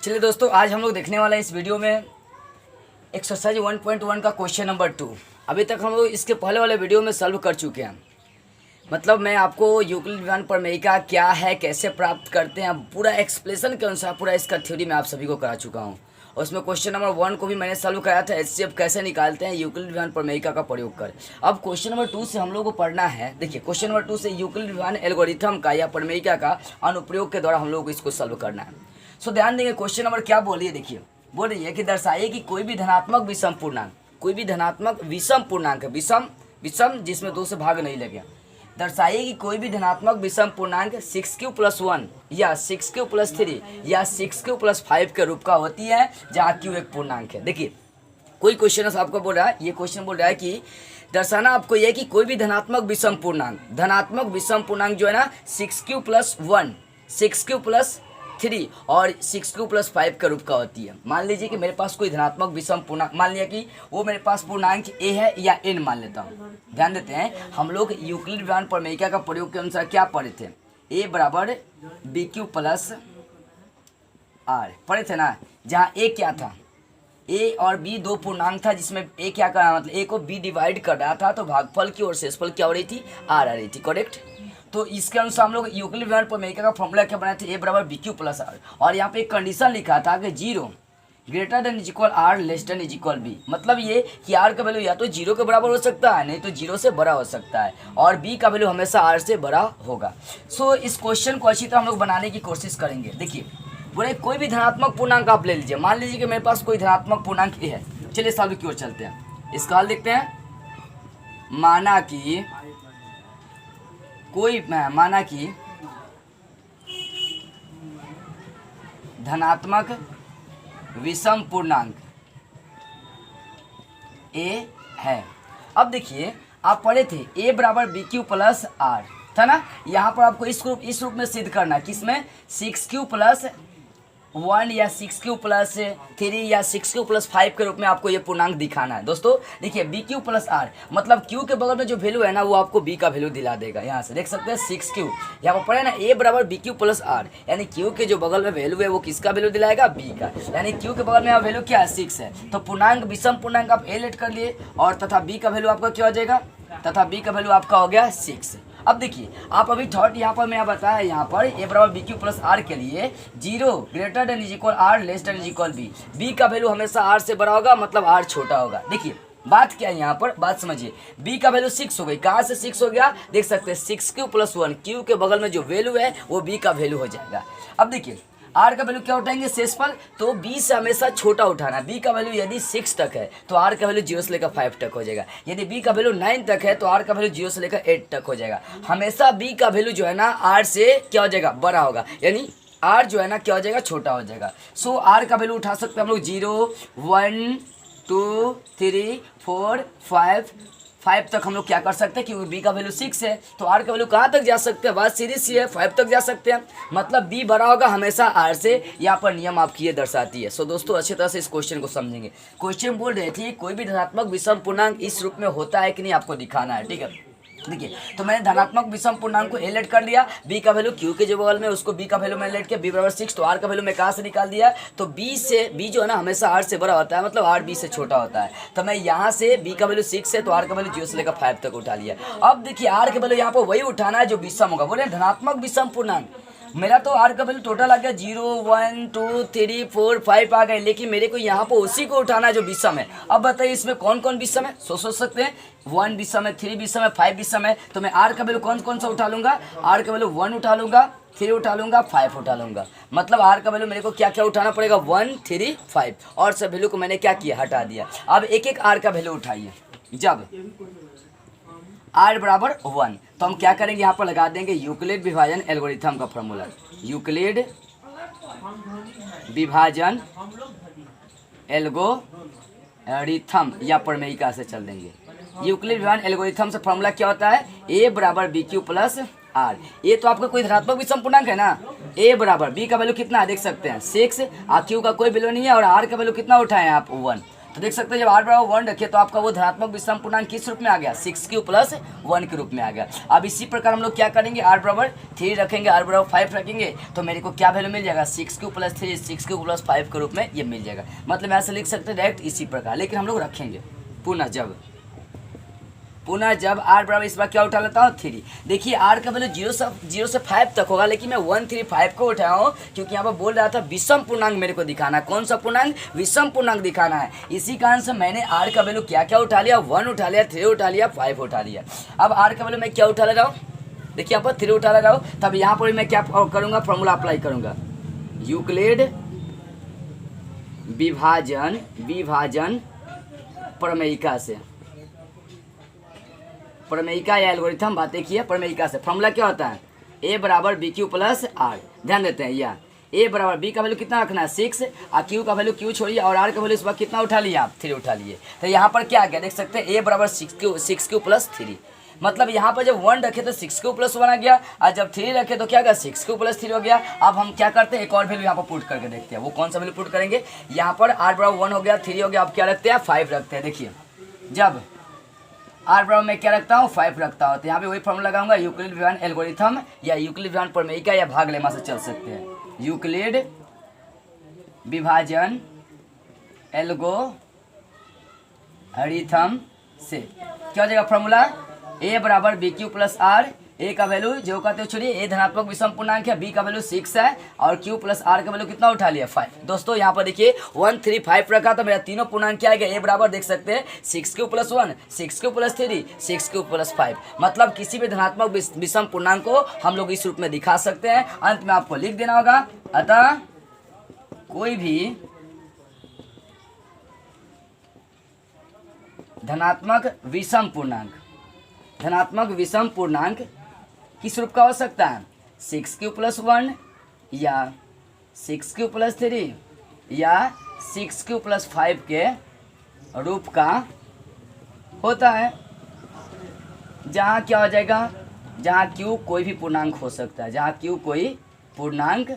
चलिए दोस्तों, आज हम लोग देखने वाले हैं इस वीडियो में एक्सरसाइज 1.1 का क्वेश्चन नंबर 2। अभी तक हम लोग इसके पहले वाले वीडियो में सॉल्व कर चुके हैं। मतलब मैं आपको यूक्लिड विमान प्रमेयिका क्या है, कैसे प्राप्त करते हैं, पूरा एक्सप्लेनेशन के अनुसार पूरा इसका थ्योरी मैं आप सभी को करा चुका हूँ। और उसमें क्वेश्चन नंबर 1 को भी मैंने सॉल्व कराया था, एचसीएफ कैसे निकालते हैं यूक्लिड विमान प्रमेयिका का प्रयोग कर। अब क्वेश्चन नंबर 2 से हम लोग को पढ़ना है। देखिए, क्वेश्चन नंबर 2 से यूक्लिड विमान एल्गोरिथम का या प्रमेयिका का अनुप्रयोग के द्वारा हम लोग को इसको सॉल्व करना है। सो ध्यान देंगे, क्वेश्चन नंबर क्या बोल रही है। देखिए, बोल रही है कि दर्शाइए कि कोई भी धनात्मक विषम पूर्णांक, कोई भी धनात्मक विषम पूर्णांक है, विषम जिसमें 2 से भाग नहीं लगे, दर्शाइए कि कोई भी धनात्मक विषम पूर्णांक 6q+1 या 6q+3 या 6q+5 के रूप का होती है, जहाँ q एक पूर्णांक है। देखिए, कोई क्वेश्चन आपको बोल रहा है, ये क्वेश्चन बोल रहा है कि दर्शाना आपको यह कि कोई भी धनात्मक विषम पूर्णांक जो है ना 6q+1, 6q+3 और 6q+5 के रूप का होती है। मान लीजिए कि मेरे पास कोई धनात्मक विषम पूर्णांक, मान लिया कि वो मेरे पास पूर्णांक a है या n मान लेता हूँ। ध्यान देते हैं, हम लोग यूक्लिड विमान प्रमेयिका का प्रयोग के अनुसार क्या पढ़े थे, a बराबर bq+r पढ़े थे ना, जहाँ a क्या था, a और b दो पूर्णांक था, जिसमें a क्या कर रहा, मतलब a को b डिवाइड कर रहा था, तो भागफल की और शेषफल क्या हो रही थी, r आ रही थी। करेक्ट। तो इसके अनुसार हम लोग यूक्लिड विमान प्रमेयिका का फॉर्मूला क्या बनाए थे, a बराबर bq+r। और यहाँ पे एक कंडीशन लिखा था कि 0 greater than is equal r less than is equal b। मतलब ये कि r का वैल्यू या तो 0 के बराबर हो सकता है, नहीं तो 0 से बड़ा हो सकता है, और b का वैल्यू हमेशा r से बड़ा होगा। सो इस क्वेश्चन को अच्छी तरह हम लोग बनाने की कोशिश करेंगे। देखिए, बोले कोई भी धनात्मक पूर्णांक आप ले लीजिए। मान लीजिए कि मेरे पास कोई धनात्मक पूर्णांक a है। चलिए सॉल्व की ओर चलते हैं, इसका हल देखते हैं। माना कि धनात्मक विषम पूर्णांक a है। अब देखिए, आप पढ़े थे a बराबर bq+r था ना। यहाँ पर आपको इस रूप में सिद्ध करना है, किसमें 6q+1 या 6q+3 या 6q+5 के रूप में आपको ये पूर्णांक दिखाना है। दोस्तों देखिए, bq+r मतलब q के बगल में जो वैल्यू है ना, वो आपको b का वैल्यू दिला देगा। यहाँ से देख सकते हैं 6q, यहाँ पर पढ़े ना a बराबर bq+r, यानी q के जो बगल में वैल्यू है वो किसका वैल्यू दिलाएगा, b का। यानी q के बगल में यहाँ वैल्यू क्या है, 6 है। तो पूर्णांक विषम पूर्णांक आप a लेट कर लिए, और तथा b का वैल्यू आपका क्या हो जाएगा, तथा b का वैल्यू आपका हो गया 6। अब देखिए, आप अभी थॉट यहाँ पर मैं बताया, यहाँ पर a बराबर bq+r के लिए 0 greater than is equal r less than is equal b, b का वैल्यू हमेशा r से बड़ा होगा, मतलब r छोटा होगा। देखिए बात क्या है यहाँ पर, बात समझिए। b का वैल्यू 6 हो गई, कहाँ से 6 हो गया, देख सकते हैं 6q+1, q के बगल में जो वैल्यू है वो b का वैल्यू हो जाएगा। अब देखिए, r का वैल्यू क्या उठाएंगे, शेषफल, तो b से हमेशा छोटा उठाना। b का वैल्यू यदि 6 तक है तो r का वैल्यू 0 से लेकर 5 तक हो जाएगा। यदि b का वैल्यू 9 तक है तो r का वैल्यू 0 से लेकर 8 तक हो जाएगा। हमेशा b का वैल्यू जो है ना r से क्या हो जाएगा, बड़ा होगा, यानी r जो है ना क्या हो जाएगा, छोटा हो जाएगा। सो r का वैल्यू उठा सकते हैं हम लोग 0, 1, 2, 3, 4, 5 तक हम लोग क्या कर सकते हैं, क्योंकि b का वैल्यू 6 है तो r का वैल्यू कहाँ तक जा सकते हैं, बात सीधी सी है, 5 तक जा सकते हैं। मतलब b बड़ा होगा हमेशा r से, यहाँ पर नियम आपकी ये दर्शाती है। सो दोस्तों अच्छी तरह से इस क्वेश्चन को समझेंगे। क्वेश्चन बोल रहे थे कोई भी धनात्मक विषम पूर्णांक इस रूप में होता है कि नहीं, आपको दिखाना है। ठीक है, देखिए, तो मैंने धनात्मक विषम पूर्णांक को a लेट कर लिया, b का वैल्यू q के जो बगल में उसको b का वैल्यू मैंने लेट किया, b बराबर 6, तो r का वैल्यू मैं कहाँ से निकाल दिया, तो b जो है ना हमेशा r से बड़ा होता है, मतलब r b से छोटा होता है। तो मैं यहाँ से b का वैल्यू 6 है तो r का वैल्यू 0 से लेकर 5 तक उठा लिया। अब देखिए, r के वैल्यू यहाँ पर वही उठाना है जो विषम होगा। बोले धनात्मक विषम पूर्णांक, मेरा तो r का वैल्यू टोटल आ गया 0, 1, 2, 3, 4, 5 आ गए, लेकिन मेरे को यहाँ पर उसी को उठाना है जो विषम है। अब बताइए इसमें कौन कौन विषम है, सोच सकते हैं। 1 विषम है, 3 विषम है, 5 विषम है, तो मैं r का वैल्यू कौन कौन सा उठा लूंगा, r का वैल्यू 1 उठा लूंगा, 3 उठा लूंगा, 5 उठा लूंगा। मतलब r का वैल्यू मेरे को क्या क्या उठाना पड़ेगा, 1, 3, 5, और सब वैल्यू को मैंने क्या किया, हटा दिया। अब एक एक r का वैल्यू उठाइए। जब r बराबर 1 तो हम क्या करेंगे, यहाँ पर लगा देंगे यूक्लिड विभाजन एल्गोरिथम का फॉर्मूला। यूक्लिड विभाजन एल्गोरिथम या प्रमेयिका से चल देंगे। यूक्लिड विभाजन एल्गोरिथम से फॉर्मूला क्या होता है, a बराबर bq+r। ये तो आपका कोई धनात्मक विषम पूर्णांक है ना, a बराबर b का वैल्यू कितना है, देख सकते हैं 6, q का कोई वैल्यू नहीं है, और r का वैल्यू कितना उठाए आप, 1। तो देख सकते हैं जब r बराबर 1 रखे तो आपका वो धनात्मक विषम पूर्णांक किस रूप में आ गया, 6q+1 के रूप में आ गया। अब इसी प्रकार हम लोग क्या करेंगे, r बराबर 3 रखेंगे, r बराबर 5 रखेंगे, तो मेरे को क्या वैल्यू मिल जाएगा, 6q+3 6q+5 के रूप में ये मिल जाएगा। मतलब ऐसे लिख सकते हैं डायरेक्ट इसी प्रकार, लेकिन हम लोग रखेंगे पुनः जब r बराबर इस बार क्या उठा लेता हूँ 3। देखिए r का वैल्यू 0 से 5 तक होगा, लेकिन मैं 1 3 5 को उठाया हूँ क्योंकि यहाँ पर बोल रहा था विषम पूर्णांक मेरे को दिखाना। कौन सा पूर्णांक, विषम पूर्णांक दिखाना है। इसी कारण से मैंने r का वैल्यू क्या क्या उठा लिया, 1 उठा लिया, 3 उठा लिया, 5 उठा लिया। अब r का वैल्यू मैं क्या उठा ले रहा हूँ, देखिए यहाँ पर 3 उठा ले रहा हूँ, तब यहाँ पर मैं क्या करूँगा, फॉर्मूला अप्लाई करूँगा, यूक्लिड विभाजन प्रमेयिका या एल्गोरिथम बातें की है प्रमेयिका से। फॉर्मूला क्या होता है, a बराबर BQ+R। ध्यान देते हैं, या a बराबर b का वैल्यू कितना रखना है 6, और q का वैल्यू q छोड़िए, और r का वैल्यू इस बार कितना उठा लिया आप 3 उठा लिए। तो यहाँ पर क्या आ गया, देख सकते हैं a बराबर 6q+3। मतलब यहाँ पर जब 1 रखे तो 6q+1 आ गया, और जब 3 रखे तो क्या गया 6q+3 हो गया। अब हम क्या करते हैं, एक और वैल्यू यहाँ पर पुट करके देखते हैं, वो कौन सा वैल्यू पुट करेंगे। यहाँ पर r बराबर 1 हो गया, 3 हो गया, अब क्या रखते हैं 5 रखते हैं। देखिए जब r बराबर मैं क्या रखता हूँ 5 रखता हूँ, तो यहाँ पे वही फॉर्मूला लगाऊंगा, यूक्लिड विभाजन एल्गोरिथम या यूक्लिड विभाजन प्रमेयिका या भाग लेमा से चल सकते हैं। यूक्लिड विभाजन एल्गोरिथम से क्या हो जाएगा फॉर्मूला, a बराबर BQ+R। a का वैल्यू जो कहते हो छोड़िए, a धनात्मक विषम पूर्णांक है, b का वैल्यू 6 है, और q+r का वैल्यू कितना उठा लिया 5। दोस्तों यहाँ पर देखिए 1 3 5 रखा, तो मेरा तीनों पूर्णांक क्या आ गया, a बराबर देख सकते हैं 6q+1 6q+3 6q+5। मतलब किसी भी धनात्मक विषम पूर्णांक को हम लोग इस रूप में दिखा सकते हैं। अंत में आपको लिख देना होगा, अतः कोई भी धनात्मक विषम पूर्णांक किस रूप का हो सकता है, 6q+1 या 6q+3 या 6q+5 के रूप का होता है, जहाँ क्या हो जाएगा, जहाँ q कोई भी पूर्णांक हो सकता है, जहाँ q कोई पूर्णांक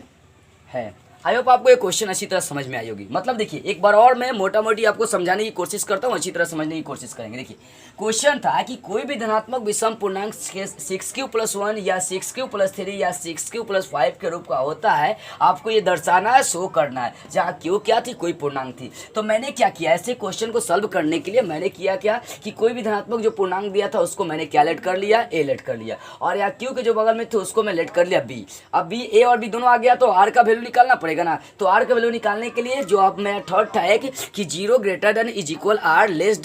है। आई होप आपको ये क्वेश्चन अच्छी तरह समझ में आई होगी। मतलब देखिए एक बार और मैं मोटा मोटी आपको समझाने की कोशिश करता हूँ, अच्छी तरह समझने की कोशिश करेंगे। देखिए क्वेश्चन था कि कोई भी धनात्मक विषम पूर्णांक 6q+1 या 6q+3 या 6q+5 के रूप का होता है, आपको ये दर्शाना है, शो करना है, जहाँ q क्या थी, कोई पूर्णांक थी। तो मैंने क्या किया, ऐसे क्वेश्चन को सॉल्व करने के लिए मैंने किया क्या कि कोई भी धनात्मक जो पूर्णांक दिया था उसको मैंने क्या लेट कर लिया, a लेट कर लिया, और यहाँ q के जो बगल में थे उसको मैं लेट कर लिया b। अब b a और b दोनों आ गया, तो r का वैल्यू निकालना पड़ेगा ना। तो r का वैल्यू निकालने के लिए जो आप मेरा थर्ड था एक कि 0 greater than is equal r less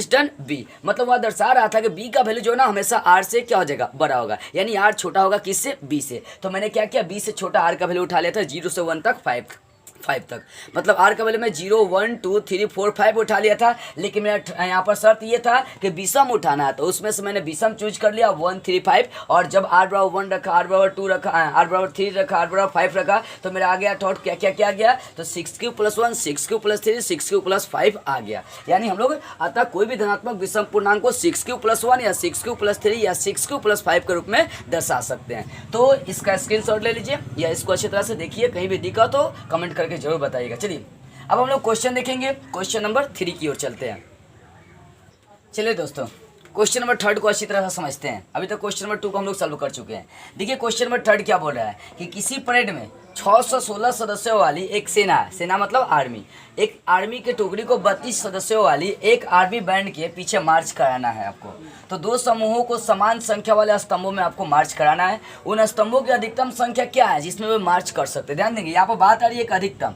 than b, मतलब वह दर्शा रहा था कि b का वैल्यू जो है ना हमेशा r से क्या हो जाएगा, बड़ा होगा, यानी r छोटा होगा किससे, b से। तो मैंने क्या किया, b से छोटा r का वैल्यू उठा लिया था 0 से 1 तक 5 तक, मतलब r का वैल्यू मैं 0 1 2 3 4 5 उठा लिया था। लेकिन मेरा यहाँ पर शर्त ये था कि विषम उठाना है, तो उसमें से मैंने विषम चूज कर लिया 1 3 5। और जब r बराबर 1 रखा, r बराबर 2 रखा, r बराबर 3 रखा, r बराबर 5 रखा, तो मेरा आ गया थॉट क्या गया, तो 6q+1 6q+3 6q+5 आ गया। यानी हम लोग अतः कोई भी धनात्मक विषम पूर्णांक को 6q+1 या 6q+3 या 6q+5 के रूप में दर्शा सकते हैं। तो इसका स्क्रीनशॉट ले लीजिए या इसको अच्छी तरह से देखिए, कहीं भी दिखा तो कमेंट करके जरूर बताइएगा। चलिए अब हम लोग क्वेश्चन देखेंगे, क्वेश्चन नंबर 3 की ओर चलते हैं। चलिए दोस्तों क्वेश्चन नंबर 3 को अच्छी तरह से समझते हैं। अभी तक क्वेश्चन नंबर 2 को हम लोग सॉल्व कर चुके हैं। देखिए क्वेश्चन नंबर 3 क्या बोल रहा है कि किसी परेड में 616 सदस्यों वाली एक सेना मतलब आर्मी, एक आर्मी के टुकड़ी को 32 सदस्यों वाली एक आर्मी बैंड के पीछे मार्च कराना है आपको। तो दो समूहों को समान संख्या वाले स्तंभों में आपको मार्च कराना है। उन स्तंभों की अधिकतम संख्या क्या है जिसमें वे मार्च कर सकते हैं। ध्यान देंगे यहाँ पर बात आ रही है एक अधिकतम,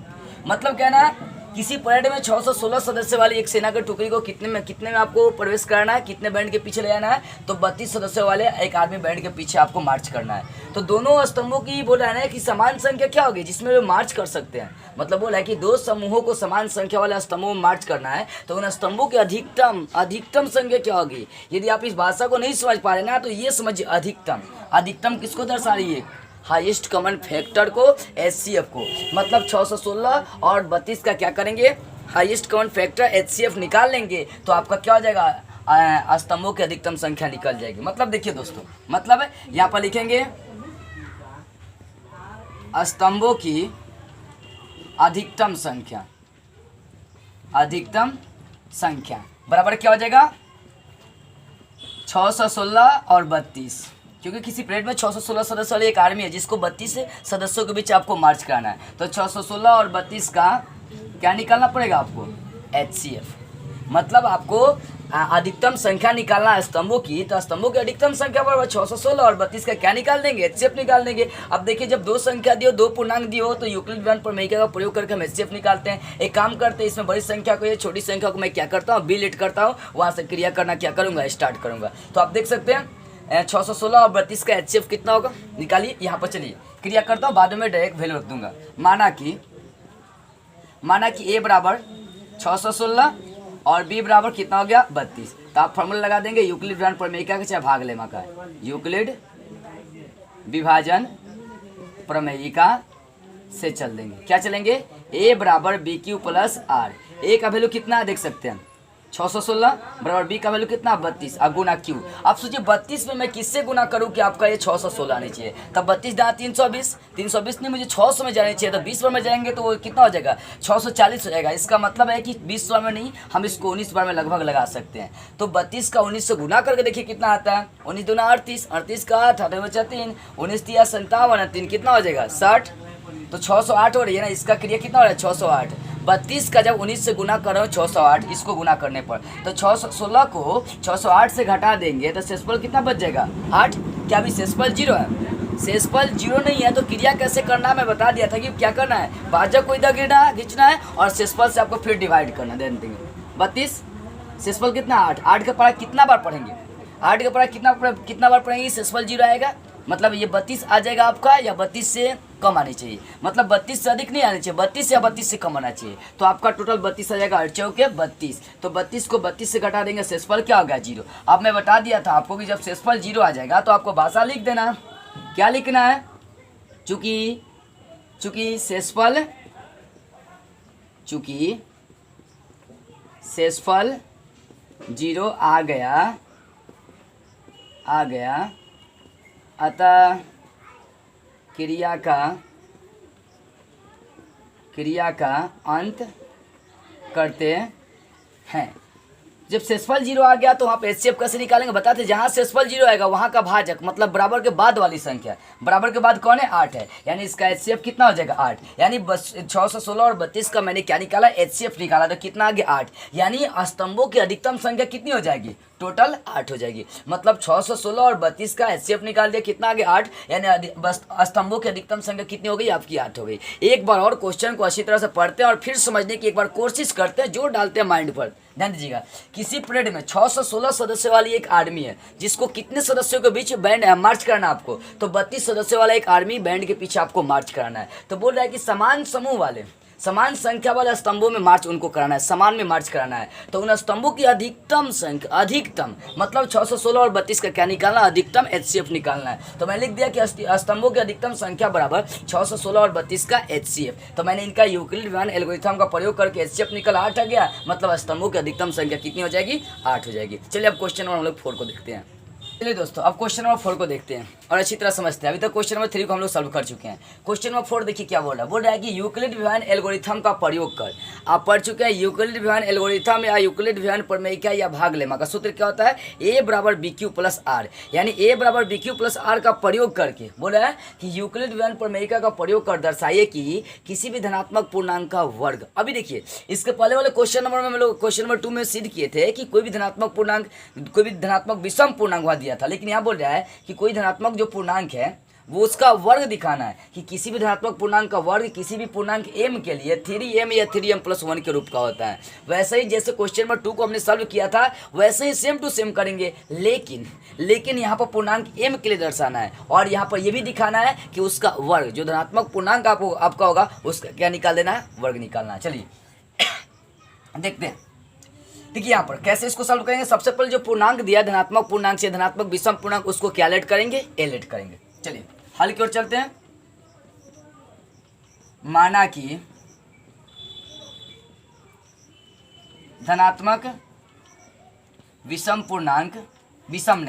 मतलब कहना है किसी परेड में 616 सदस्य वाली एक सेना के टुकड़ी को कितने में आपको प्रवेश करना है, कितने बैंड के पीछे ले जाना है, तो 32 सदस्यों वाले एक आर्मी बैंड के पीछे आपको मार्च करना है। तो दोनों स्तंभों की बोला है कि समान संख्या क्या होगी जिसमें वे मार्च कर सकते हैं। मतलब बोला है कि दो समूहों को समान संख्या वाले स्तंभों में मार्च करना है, तो उन स्तंभों की अधिकतम संख्या क्या होगी। यदि आप इस भाषा को नहीं समझ पा रहे ना, तो ये समझिए अधिकतम किसको दर्शा रही है, हाईएस्ट कॉमन फैक्टर को, HCF को। मतलब 616 और 32 का क्या करेंगे, हाईएस्ट कॉमन फैक्टर HCF निकाल लेंगे, तो आपका क्या हो जाएगा, स्तंभों की अधिकतम संख्या निकल जाएगी। मतलब देखिए दोस्तों, मतलब यहाँ पर लिखेंगे स्तंभों की अधिकतम संख्या, अधिकतम संख्या बराबर क्या हो जाएगा 616 और 32, क्योंकि किसी परेड में 616 सदस्य वाली एक आर्मी है जिसको 32 सदस्यों के बीच आपको मार्च कराना है, तो 616 और 32 का क्या निकालना पड़ेगा आपको HCF। मतलब आपको अधिकतम संख्या निकालना है स्तंभों की, तो स्तंभों की अधिकतम संख्या बराबर 616 और 32 का क्या निकाल देंगे HCF निकाल देंगे। अब देखिए जब दो संख्या दियो, दो पूर्णांक दियो, तो यूक्लिड विधान प्रमेयिका का प्रयोग करके हम HCF निकालते हैं। एक काम करते हैं, इसमें बड़ी संख्या को या छोटी संख्या को मैं क्या करता हूँ, बिलिट करता हूँ, वहाँ से क्रिया करना क्या करूँगा, स्टार्ट करूँगा। तो आप देख सकते हैं 616 और 32 का HCF कितना होगा, निकालिए। यहाँ पर चलिए क्रिया करता हूँ, बाद में डायरेक्ट वैल्यू रख दूंगा। माना कि A बराबर 616 और B बराबर कितना हो गया 32, तो आप फॉर्मूला लगा देंगे यूक्लिड विभाजन प्रमेयिका का चाहे भाग लेमा का, यूक्लिड विभाजन प्रमेयिका से चल देंगे। क्या चलेंगे, A बराबर BQ प्लस R। A का वैल्यू कितना है देख सकते हैं 616 बराबर B का वैल्यू कितना 32 और गुना Q। अब सोचिए 32 में मैं किससे गुना करूं कि आपका ये 616 आनी चाहिए, तब 32 दाना 320 नहीं, मुझे 600 में जानी चाहिए, तो 20 बार में जाएंगे तो वो कितना हो जाएगा 640 हो जाएगा। इसका मतलब है कि 20 बार में नहीं, हम इसको 19 बार में लगभग लगा सकते हैं। तो 32 का 19 से गुना करके देखिए कितना आता है, 19 दूना 38, 38 का 8, 8 बचा 3, 19 तिया 57, 3 कितना हो जाएगा 60, तो 608 हो रही है ना। इसका क्रिया कितना हो रहा है 608। 32 का जब 19 से गुना कर रहे हो 608, इसको गुना करने पर तो 616 को 608 से घटा देंगे तो शेषफल कितना बच जाएगा 8। क्या अभी शेषफल 0 है, शेषफल 0 नहीं है तो क्रिया कैसे करना है मैं बता दिया था कि क्या करना है, भाजक को इधर खींचना है और शेषफल से आपको फिर डिवाइड करना दे देंगे। 32 शेषफल कितना 8, 8 का पढ़ा कितना बार पढ़ेंगे, 8 का पढ़ा कितना बार पढ़ेंगे, शेषफल 0 आएगा। मतलब ये 32 आ जाएगा आपका, या 32 से कम आनी चाहिए, मतलब 32 से अधिक नहीं आनी चाहिए, 32 या 32 से कम आना चाहिए। तो आपका टोटल 32 आ जाएगा, 8 चौके 32। तो 32 को 32 से घटा देंगे, शेषफल क्या होगा 0। अब मैं बता दिया था आपको कि जब शेषफल 0 आ जाएगा तो आपको भाषा लिख देना है। क्या लिखना है, चूंकि शेषफल 0 आ गया अतः क्रिया का अंत करते हैं। जब शेषफल 0 आ गया तो वहाँ पे HCF कैसे निकालेंगे बताते, जहाँ शेषफल 0 आएगा वहाँ का भाजक मतलब बराबर के बाद वाली संख्या, बराबर के बाद कौन है 8 है, यानी इसका HCF कितना हो जाएगा 8। यानी 616 और 32 का मैंने क्या निकाला HCF निकाला, तो कितना आ गया 8। यानी स्तंभों की अधिकतम संख्या कितनी हो जाएगी, टोटल 8 हो जाएगी। मतलब 616 और 32 का HCF निकाल दिया, कितना आ गया 8, यानी स्तंभों की अधिकतम संख्या कितनी हो गई आपकी 8 हो गई। एक बार और क्वेश्चन को अच्छी तरह से पढ़ते हैं और फिर समझने की एक बार कोशिश करते हैं, जोर डालते हैं माइंड पर। ध्यान दीजिएगा, किसी परेड में 616 सदस्यों वाली एक आर्मी है जिसको कितने सदस्यों के बीच बैंड मार्च कराना है आपको, तो 32 सदस्यों वाला एक आर्मी बैंड के पीछे आपको मार्च कराना है। तो बोल रहा है कि समान समूह वाले समान संख्या वाले स्तंभों में मार्च उनको कराना है, समान में मार्च कराना है। तो उन स्तंभों की अधिकतम संख्या, अधिकतम मतलब 616 और 32 का क्या निकालना, अधिकतम HCF निकालना है। तो मैंने लिख दिया कि स्तंभों की अधिकतम संख्या बराबर 616 और 32 का HCF। तो मैंने इनका यूक्लिड विभाजन एल्गोरिथम का प्रयोग करके HCF निकल 8 आ गया, मतलब स्तंभों की अधिकतम संख्या कितनी हो जाएगी 8 हो जाएगी। चलिए अब क्वेश्चन नंबर हम लोग 4 को देखते हैं। चलिए दोस्तों अब क्वेश्चन नंबर 4 को देखते हैं और अच्छी तरह समझते हैं। अभी तक क्वेश्चन नंबर 3 को हम लोग सॉल्व कर चुके हैं। क्वेश्चन नंबर 4 देखिए क्या बोल रहा है कि यूक्लिड विभाजन एल्गोरिथम का प्रयोग कर, आप पढ़ चुके हैं यूक्लिड विभाजन एल्गोरिथम या यूक्लिड विभाजन प्रमेयिका या भाग लेमा का सूत्र क्या होता है, A बराबर BQ प्लस R। यानी A बराबर BQ प्लस R का प्रयोग करके बोल रहा है कि यूक्लिड विभाजन प्रमेयिका का प्रयोग कर दर्शाइए कि किसी भी धनात्मक पूर्णांक का वर्ग। अभी देखिए इसके पहले वाले क्वेश्चन नंबर में हम लोग क्वेश्चन नंबर 2 में सिद्ध किए थे कि कोई भी धनात्मक विषम पूर्णांक हुआ दिया था, लेकिन यहाँ बोल रहा है कि कोई धनात्मक जो पूर्णांक है वो उसका वर्ग दिखाना है, कि किसी भी धनात्मक पूर्णांक का वर्ग किसी भी पूर्णांक m के लिए 3m या 3m प्लस 1 के रूप का होता है। वैसे ही जैसे क्वेश्चन नंबर 2 को हमने सॉल्व किया था वैसे ही सेम टू सेम करेंगे, लेकिन यहाँ पर पूर्णांक m के लिए दर्शाना है और यहाँ पर यह भी दिखाना है कि उसका वर्ग जो धनात्मक पूर्णांक आपका होगा उसका क्या निकाल देना है, वर्ग निकालना है। चलिए देखते हैं, देखिए यहाँ पर कैसे इसको सॉल्व करेंगे। सबसे पहले जो पूर्णांक दिया धनात्मक पूर्णांक से धनात्मक विषम पूर्णांक उसको क्या लेट करेंगे, ए लेट करेंगे। चलिए हल की ओर चलते हैं। माना कि धनात्मक विषम पूर्णांक विषम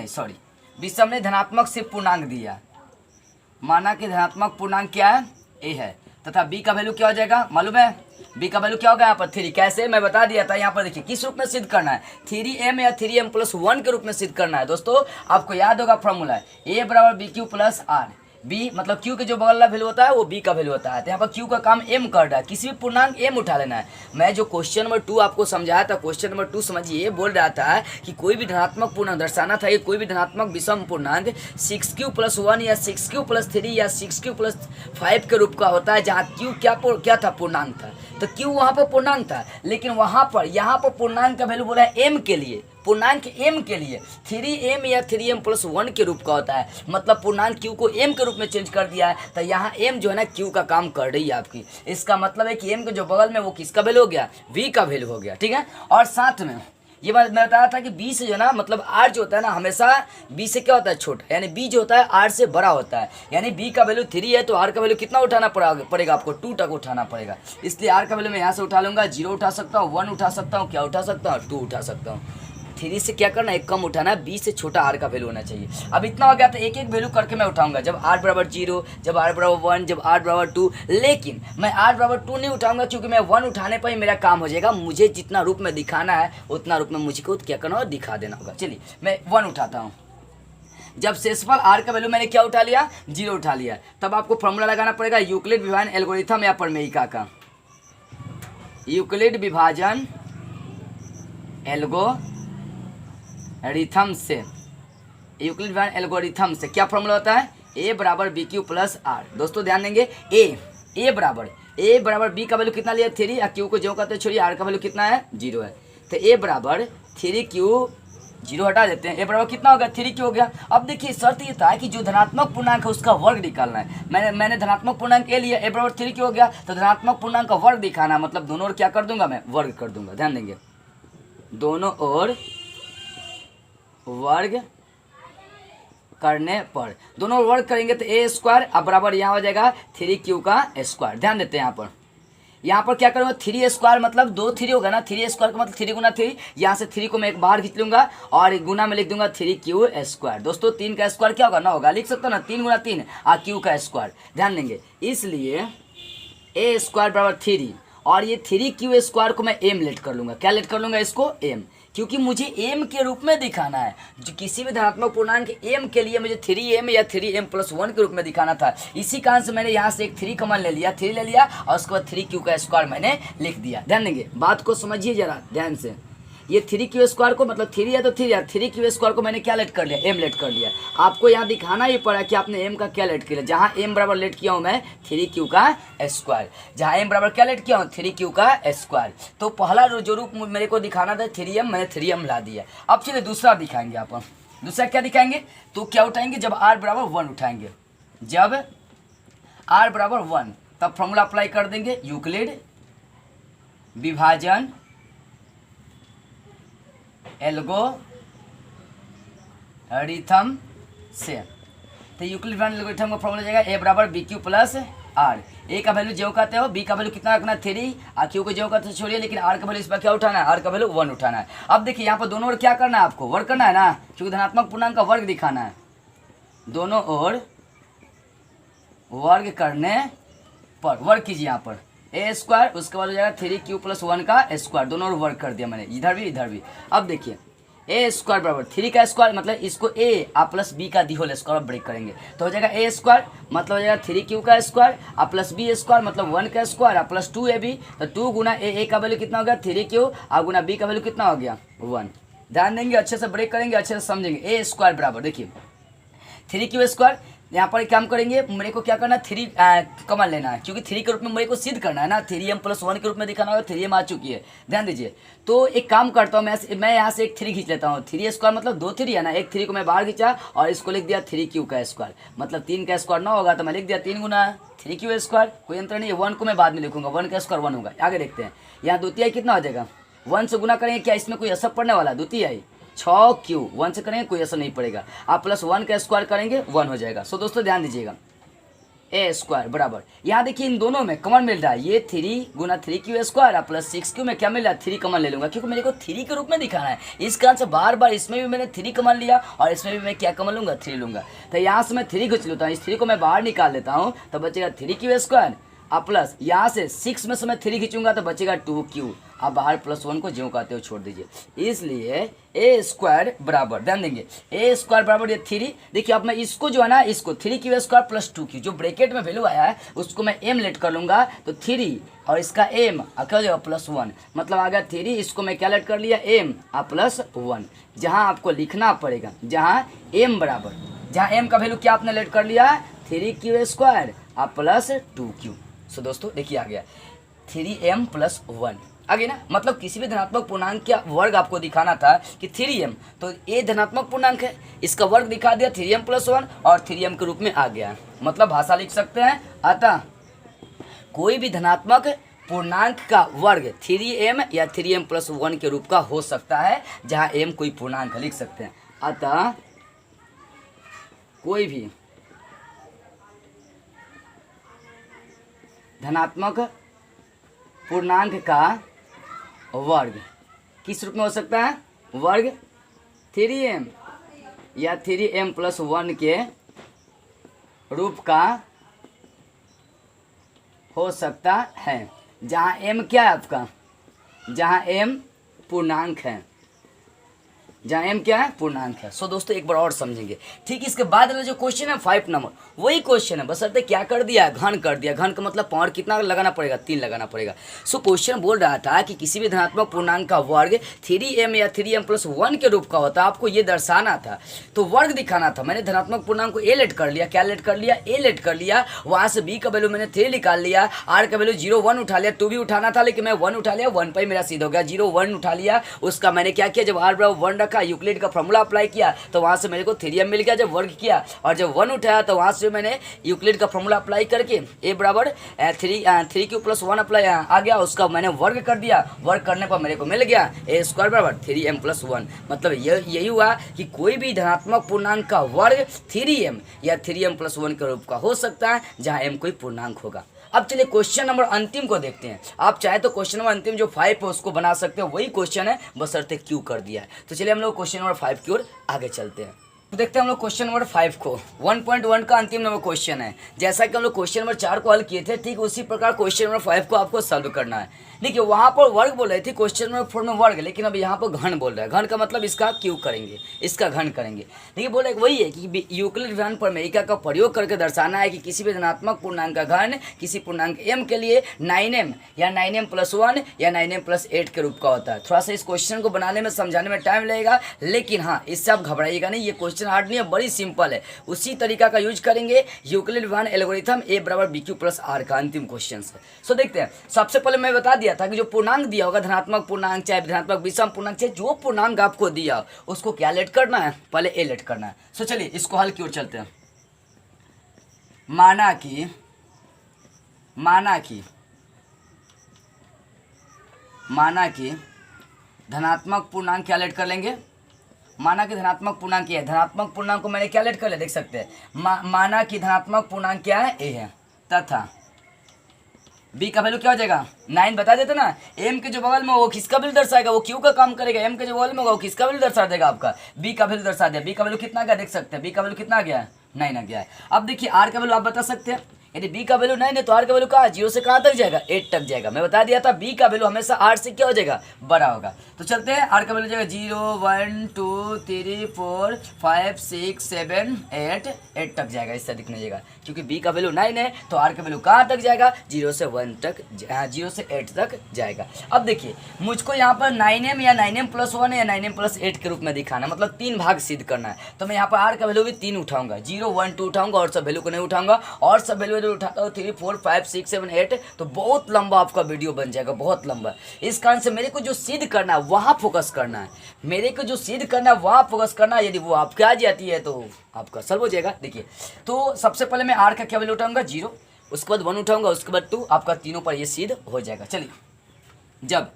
ने धनात्मक से पूर्णांक दिया। माना कि धनात्मक पूर्णांक क्या है, ए है, तथा बी का वैल्यू क्या हो जाएगा मालूम है बी का वैल्यू क्या होगा यहाँ पर 3। कैसे, मैं बता दिया था। यहाँ पर देखिए किस रूप में सिद्ध करना है, 3m या 3m+1 के रूप में सिद्ध करना है। दोस्तों आपको याद होगा फॉर्मूला, a बराबर B Q plus R. B मतलब क्यू के जो बगल वाला वैल्यू होता है वो बी का वैल्यू होता है। तो यहाँ पर क्यू का काम m कर रहा है, किसी भी पूर्णांक m उठा लेना है। मैं जो क्वेश्चन नंबर 2 आपको समझाया था, क्वेश्चन नंबर 2 समझिए, बोल रहा था कि कोई भी धनात्मक पूर्णांक दर्शाना था, ये कोई भी धनात्मक विषम पूर्णांक 6q+1 या 6q+3 या 6q+5 के रूप का होता है, जहाँ क्यू क्या था, पूर्णांक था। तो क्यू वहाँ पर पूर्णांक था, लेकिन वहाँ पर यहाँ पर पूर्णांक का वैल्यू बोला है m के लिए, पूर्णांक m के लिए 3m या 3m+1 के रूप का होता है। मतलब पूर्णांक q को m के रूप में चेंज कर दिया है। तो यहाँ m जो है ना q का काम कर रही है आपकी। इसका मतलब है कि m के जो बगल में वो किसका वैल्यू हो गया, v का वैल्यू हो गया। ठीक है, और साथ में ये बात मैं बताया था कि b से जो है ना, मतलब r जो होता है ना, हमेशा b से क्या होता है, छोटा, यानी b जो होता है r से बड़ा होता है। यानी b का वैल्यू 3 है तो r का वैल्यू कितना उठाना पड़ेगा आपको, 2 तक उठाना पड़ेगा। इसलिए r का वैल्यू मैं यहाँ से उठा लूँगा, 0 उठा सकता हूँ, 1 उठा सकता हूँ, क्या उठा सकता हूँ, 2 उठा सकता हूँ। 3 से क्या करना है, कम उठाना है, b से छोटा r का वैल्यू होना चाहिए। अब इतना हो गया तो एक एक वैल्यू करके मैं उठाऊंगा, जब r बराबर 0, जब r बराबर 1, जब r बराबर 2। लेकिन मैं r बराबर 2 नहीं उठाऊंगा, क्योंकि मैं 1 उठाने पर ही मेरा काम हो जाएगा। मुझे जितना रूप में दिखाना है उतना रूप में मुझको क्या करना होगा, दिखा देना होगा। चलिए मैं 1 उठाता हूँ। जब शेषफल r का वैल्यू मैंने क्या उठा लिया, 0 उठा लिया, तब आपको फॉर्मूला लगाना पड़ेगा यूक्लिड विभाजन एल्गोरिथम या प्रमेयिका का। यूक्लिड विभाजन एल्गोरिथम से, यूक्लिड विभाजन एल्गोरिथम से क्या फॉर्मूला होता है, a बराबर बी क्यू प्लस आर। दोस्तों ध्यान देंगे, a बराबर b का वैल्यू कितना लिया, 3, और q को जो कहते हैं छोड़िए, r का वैल्यू कितना है, 0 है। तो a बराबर 3q, 0 हटा देते हैं, a बराबर कितना होगा, 3q हो गया। अब देखिए शर्त ये था कि जो धनात्मक पूर्णांक है उसका वर्ग निकालना है। मैंने धनात्मक पूर्णांक a लिया, a बराबर 3q हो गया, तो धनात्मक पूर्णांक का वर्ग दिखाना, मतलब दोनों ओर क्या कर दूंगा, मैं वर्ग कर दूंगा। ध्यान देंगे, दोनों ओर वर्ग करने पर, दोनों वर्ग करेंगे तो a स्क्वायर अब बराबर यहाँ हो जाएगा 3q का स्क्वायर। ध्यान देते हैं यहाँ पर क्या करूँगा, 3 स्क्वायर मतलब 2 3 होगा ना, 3 स्क्वायर का मतलब 3 गुना 3, यहाँ से 3 को मैं एक बाहर खींच लूंगा और गुना में लिख दूंगा 3q स्क्वायर। दोस्तों 3 का स्क्वायर क्या होगा, ना होगा, लिख सकता हूँ ना, 3 गुना 3 और q का स्क्वायर। ध्यान देंगे, इसलिए a स्क्वायर बराबर 3, और ये 3q स्क्वायर को मैं m लेट कर लूँगा। क्या लेट कर लूँगा इसको, m, क्योंकि मुझे m के रूप में दिखाना है। जो किसी भी धनात्मक पूर्णांक m के लिए मुझे 3m या 3m+1 के रूप में दिखाना था। इसी कारण से मैंने यहाँ से एक 3 कॉमन ले लिया, 3 ले लिया, और उसके बाद 3q का स्क्वायर मैंने लिख दिया। ध्यान देंगे, बात को समझिए जरा ध्यान से। ये 3q स्क्वायर को मतलब 3 है तो 3 है, 3q स्क्वायर को मैंने क्या लेट कर लिया, m लेट कर लिया। आपको यहाँ दिखाना ही पड़ा कि आपने m का क्या लेट किया, जहाँ m बराबर लेट किया हूँ मैं 3q का स्क्वायर, जहाँ m बराबर क्या लेट किया हूँ, 3q का स्क्वायर। तो पहला जो रूप मेरे को दिखाना था 3m, मैंने 3m ला दिया। अब चलिए दूसरा दिखाएंगे आप, दूसरा क्या दिखाएंगे, तो क्या उठाएंगे, जब r बराबर 1 उठाएंगे, जब r बराबर 1, तब फॉर्मूला अप्लाई कर देंगे यूक्लिड विभाजन एल्गोरिथम से। तो यूक्लिड विभाजन एल्गोरिथम का फॉर्मूला जाएगा a बराबर बी क्यू प्लस आर। ए का वैल्यू जो कहते हो, बी का वैल्यू कितना रखना है 3, और क्यू को जो कहते हो छोड़िए, लेकिन आर का वैल्यू इस पर क्या उठाना है, आर का वैल्यू 1 उठाना है। अब देखिए यहाँ पर दोनों ओर क्या करना है, आपको वर्ग करना है ना, क्योंकि धनात्मक पूर्णांक का वर्ग दिखाना है। दोनों ओर वर्ग करने पर, वर्ग कीजिए यहाँ पर a स्क्वायर, उसके बाद हो जाएगा 3q+1 का स्क्वायर, दोनों ओर वर्ग कर दिया मैंने, इधर भी इधर भी। अब देखिए a स्क्वायर बराबर 3 का स्क्वायर, मतलब इसको a प्लस b का दी होल स्क्वायर ब्रेक करेंगे तो हो जाएगा a स्क्वायर, मतलब हो जाएगा 3q का स्क्वायर और प्लस b स्क्वायर, मतलब 1 का स्क्वायर और प्लस 2ab। तो 2 गुना a का वैल्यू कितना हो गया 3q, और गुना b का वैल्यू कितना हो गया 1। ध्यान देंगे, अच्छे से ब्रेक करेंगे, अच्छे से समझेंगे। a स्क्वायर बराबर देखिए 3q स्क्वायर, यहाँ पर काम करेंगे, मेरे को क्या करना है 3 कॉमन लेना है, क्योंकि 3 के रूप में मेरे को सिद्ध करना है ना, 3m+1 के रूप में दिखाना होगा, 3m आ चुकी है। ध्यान दीजिए, तो एक काम करता हूँ मैं यहाँ से एक 3 खींच लेता हूँ, 3 स्क्वायर मतलब 2 3 है ना, एक 3 को मैं बाहर खींचा और इसको लिख दिया 3q का स्क्वायर, मतलब 3 का स्क्वायर 9 होगा, तो मैं लिख दिया 3 गुना 3q स्क्वायर, कोई अंतर नहीं है। 1 को मैं बाद में लिखूंगा, 1 का स्क्वायर 1 होगा। आगे देखते हैं, यहाँ द्वितीय कितना हो जाएगा, 1 से गुना करेंगे, क्या इसमें कोई असर पड़ने वाला, द्वितीय 6q, 1 से करेंगे कोई असर नहीं पड़ेगा, आप प्लस 1 का स्क्वायर करेंगे 1 हो जाएगा। सो दोस्तों ध्यान दीजिएगा, a स्क्वायर बराबर, यहाँ देखिए इन दोनों में कॉमन मिल रहा है, ये 3 गुना 3q स्क्वायर प्लस 6q में क्या मिल रहा है 3 कॉमन ले लूंगा, क्योंकि मेरे को 3 के रूप में दिखाना है। इस कारण से बार बार इसमें भी मैंने 3 कॉमन लिया और इसमें भी मैं क्या कॉमन लूंगा 3 लूंगा। तो यहाँ से मैं 3 खींच लेता हूँ, इस 3 को मैं बाहर निकाल लेता हूँ, तो बचेगा 3q स्क्वायर अब प्लस यहाँ से 6 में से मैं 3 खींचूंगा तो बचेगा 2q। अब बाहर +1 को ज्यों कहते हो छोड़ दीजिए। इसलिए ए स्क्वायर बराबर, ध्यान देंगे, ए स्क्वायर बराबर ये 3। देखिए अब मैं इसको जो है ना, इसको 3q स्क्वायर प्लस 2q, जो ब्रैकेट में वैल्यू आया है उसको मैं m लेट कर लूँगा, तो 3 और इसका m क्या हो जाएगा +1, मतलब आ गया 3, इसको मैं क्या लेट कर लिया m +1। जहाँ आपको लिखना पड़ेगा, जहाँ m बराबर, जहाँ m का वैल्यू क्या आपने लेट कर लिया 3q स्क्वायर प्लस 2q। सो दोस्तों देखिए आ गया 3m + 1 आगे ना, मतलब किसी भी धनात्मक पूर्णांक का वर्ग आपको दिखाना था कि 3m, तो ये धनात्मक पूर्णांक है, इसका वर्ग दिखा दिया 3m + 1 और 3m के रूप में आ गया, मतलब भाषा लिख सकते हैं। अतः कोई भी धनात्मक पूर्णांक का वर्ग 3m या 3m + 1 के रूप का हो सकता है, जहां m कोई पूर्णांक लिख सकते हैं। अतः कोई भी धनात्मक पूर्णांक का वर्ग किस रूप में हो सकता है, वर्ग 3m या 3m + 1 के रूप का हो सकता है, जहाँ m क्या है आपका, जहाँ m पूर्णांक है, जहाँ m क्या है पूर्णांक है। सो दोस्तों एक बार और समझेंगे। ठीक इसके बाद वाला जो क्वेश्चन है 5 नंबर, वही क्वेश्चन है, बशर्ते क्या कर दिया, घन कर दिया। घन का मतलब पावर कितना लगाना पड़ेगा, 3 लगाना पड़ेगा। सो क्वेश्चन बोल रहा था कि किसी भी धनात्मक पूर्णांक का वर्ग 3m या 3m + 1 के रूप का होता है, आपको ये दर्शाना था, तो वर्ग दिखाना था। मैंने धनात्मक पूर्णांक को a लेट कर लिया, क्या लेट कर लिया, a लेट कर लिया। वहाँ से b का वैल्यू मैंने 3 निकाल लिया, r का वैल्यू 0 1 उठा लिया, 2 भी उठाना था लेकिन मैं 1 उठा लिया, 1 पर मेरा सीधा हो गया, 0 1 उठा लिया। उसका मैंने क्या किया, जब r बराबर 1 रखा, यूक्लिड का फॉर्मूला अप्लाई किया तो वहां से मेरे को 3m मिल गया जब वर्ग किया, और जब 1 उठाया तो वहां से मैंने यूक्लिड का फॉर्मूला अप्लाई करके a बराबर 3q + 1 अप्लाई आ गया, उसका मैंने वर्ग कर दिया। वर्ग करने पर मेरे को मिल गया a स्क्वायर बराबर 3m + 1। मतलब यही हुआ कि कोई भी धनात्मक पूर्णांक का वर्ग 3m या 3m + 1 के रूप का हो सकता है, जहाँ m कोई पूर्णांक होगा। अब चलिए क्वेश्चन नंबर अंतिम को देखते हैं। आप चाहे तो क्वेश्चन नंबर अंतिम जो 5 है उसको बना सकते हो, वही क्वेश्चन है, बशर्ते क्यू कर दिया है। तो चलिए हम लोग क्वेश्चन नंबर 5 की ओर आगे चलते हैं। तो देखते हैं हम लोग क्वेश्चन नंबर 5 को। 1.1 का अंतिम नंबर क्वेश्चन है। जैसा कि हम लोग क्वेश्चन नंबर 4 को हल किए थे, ठीक उसी प्रकार क्वेश्चन नंबर 5 को आपको सॉल्व करना है। देखिए वहाँ पर वर्ग बोल रहे थे क्वेश्चन नंबर 4 में वर्ग, लेकिन अब यहाँ पर घन बोल रहा है। घन का मतलब इसका क्यू करेंगे, इसका घन करेंगे। देखिए बोले वही है कि यूक्लिड विधान प्रमेयिका का प्रयोग करके दर्शाना है कि किसी भी धनात्मक पूर्णांक का घन किसी पूर्णांक m के लिए 9m या 9m + 1 या 9m + 8 के रूप का होता है। थोड़ा सा इस क्वेश्चन को बनाने में समझाने में टाइम लगेगा, लेकिन हाँ इससे आप घबराइएगा नहीं, ये क्वेश्चन हार्ड नहीं है, बड़ी सिंपल है। उसी तरीका का यूज करेंगे यूक्लिड विधान एल्गोरिथम a बराबर bq + r का अंतिम क्वेश्चन है। सो देखते हैं। सबसे पहले मैं बता दिया था कि जो पूर्णांक दिया होगा, धनात्मक पूर्णांक चाहे धनात्मक विषम पूर्णांक चाहे जो पूर्णांक आपको दिया उसको क्या लेट करना है, पहले a लेट करना है। सो चलिए इसको हल की ओर चलते हैं। माना कि धनात्मक पूर्णांक क्या लेट कर लेंगे, माना कि धनात्मक पूर्णांक क्या है, धनात्मक पूर्णांक को मैंने क्या लेट कर लिया, देख सकते हैं। माना कि धनात्मक पूर्णांक क्या है, a है, तथा b का वैल्यू क्या हो जाएगा 9, बता देते ना। m के जो बगल में वो किसका वैल्यू दर्शाएगा, वो q का काम करेगा। m के जो बगल में होगा वो किसका वैल्यू दर्शा देगा, आपका b का वैल्यू दर्शा दिया। b का वैल्यू कितना आ गया, देख सकते हैं। b का वैल्यू कितना आ गया, 9 आ गया है। अब देखिए r का वैल्यू आप बता सकते हैं। यदि b का वैल्यू 9 है तो r का वैल्यू कहाँ, 0 से कहाँ तक जाएगा, 8 तक जाएगा। मैं बता दिया था b का वैल्यू हमेशा r से क्या हो जाएगा, बड़ा होगा। तो चलते हैं, r का वैल्यू जाएगा 0 1 2 3 4 5 6 7 8 तक जाएगा, इससे दिखने जाएगा। क्योंकि b का वैल्यू 9 है तो r का वैल्यू कहाँ तक जाएगा, 0 से 1 तक, 0 से 8 तक जाएगा। अब देखिए मुझको यहाँ पर 9m या 9m + 1 या 9m + 8 के रूप में दिखाना, मतलब 3 भाग सिद्ध करना है। तो मैं यहाँ पर r का वैल्यू भी 3 उठाऊंगा, 0 1 2 उठाऊंगा और सब वैल्यू को नहीं उठाऊंगा। और सब वैल्यू उठाता हूँ 3 4 5 6 7 8, तो बहुत लंबा आपका वीडियो बन जाएगा, बहुत लंबा। इस कारण से मेरे को जो सिद्ध करना है वहाँ फोकस करना है, मेरे को जो सिद्ध करना है वहाँ फोकस करना है। यदि वो आपके आ जाती है तो आपका सॉल्व हो जाएगा। देखिए तो सबसे पहले मैं r का क्या वैल्यू उठाऊंगा, 0, उसके बाद 1 उठाऊंगा, उसके बाद 2, आपका तीनों पर ये सिद्ध हो जाएगा। चलिए जब